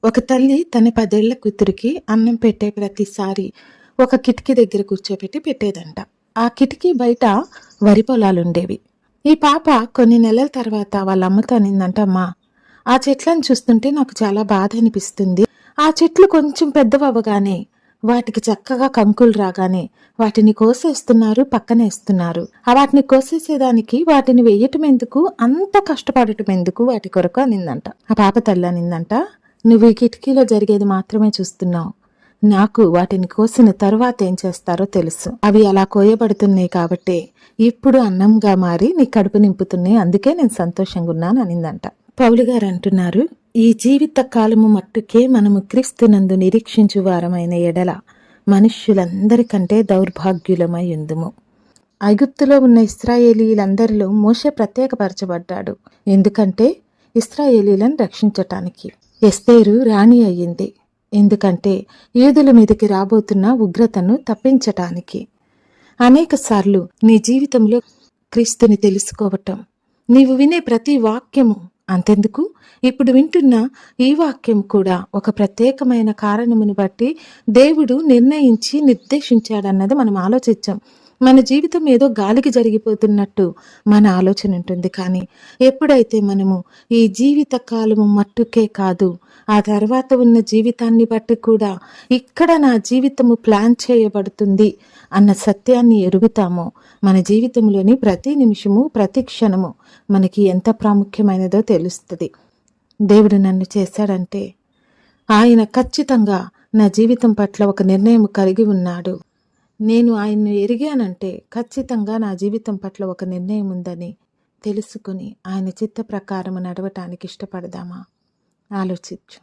ఒక తల్లి తన 10 ఏళ్ల కూతురికి అన్నం పెట్టే ప్రతిసారి ఒక కిటికీ దగ్గర కూర్చోబెట్టి పెట్టేదంట. ఆ కిటికీ బయట వరి పొలాలుండేవి. ఈ పాప కొన్ని నెలల తర్వాత వాళ్ళ అమ్మతో అనిందంట, అమ్మా, ఆ చెట్లను చూస్తుంటే నాకు చాలా బాధ అనిపిస్తుంది. ఆ చెట్లు కొంచెం పెద్దవవ్వగానే వాటికి చక్కగా కంకులు రాగానే వాటిని కోసేస్తున్నారు, పక్కనేస్తున్నారు. వాటిని కోసేసేదానికి వాటిని వేయటం ఎందుకు, అంత కష్టపడటం ఎందుకు వాటి కొరకు అనిందంట. ఆ పాప తల్లి అనిందంట, నువ్వు ఈ కిటికీలో జరిగేది మాత్రమే చూస్తున్నావు. నాకు వాటిని కోసిన తరువాత ఏం చేస్తారో తెలుసు. అవి అలా కోయబడుతున్నాయి కాబట్టే ఇప్పుడు అన్నంగా మారి నీ కడుపు నింపుతున్నాయి. అందుకే నేను సంతోషంగా ఉన్నాను అనిందంట. పౌలు గారు అంటున్నారు, ఈ జీవిత కాలము మట్టుకే మనము క్రీస్తునందు నిరీక్షించు వారమైన ఎడల మనుష్యులందరికంటే దౌర్భాగ్యులమై ఉందుము. ఐగుప్తులో ఉన్న ఇశ్రాయేలీలందరిలో మోషే ప్రత్యేకపరచబడ్డాడు. ఎందుకంటే ఇశ్రాయేలీలను రక్షించటానికి. ఎస్తేరు రాణి అయ్యింది. ఎందుకంటే యూదుల మీదకి రాబోతున్న ఉగ్రతను తప్పించటానికి. అనేక సార్లు నీ జీవితంలో క్రీస్తుని తెలుసుకోవటం, నీవు వినే ప్రతి వాక్యము, అంతెందుకు ఇప్పుడు వింటున్న ఈ వాక్యం కూడా ఒక ప్రత్యేకమైన కారణమును బట్టి దేవుడు నిర్ణయించి నిర్దేశించాడన్నది మనం ఆలోచించాం. మన జీవితం ఏదో గాలికి జరిగిపోతున్నట్టు మన ఆలోచన ఉంటుంది. కానీ ఎప్పుడైతే మనము ఈ జీవిత కాలము మట్టుకే కాదు, ఆ తర్వాత ఉన్న జీవితాన్ని బట్టి కూడా ఇక్కడ నా జీవితము ప్లాన్ చేయబడుతుంది అన్న సత్యాన్ని ఎరుగుతామో, మన జీవితంలోని ప్రతి నిమిషము ప్రతి క్షణము మనకి ఎంత ప్రాముఖ్యమైనదో తెలుస్తుంది. దేవుడు నన్ను చేశాడంటే ఆయన ఖచ్చితంగా నా జీవితం పట్ల ఒక నిర్ణయం కలిగి ఉన్నాడు. నేను ఆయన్ను ఎరిగానంటే ఖచ్చితంగా నా జీవితం పట్ల ఒక నిర్ణయం ఉందని తెలుసుకుని ఆయన చిత్త ప్రకారం నడవటానికి ఇష్టపడదామా? ఆలోచించు.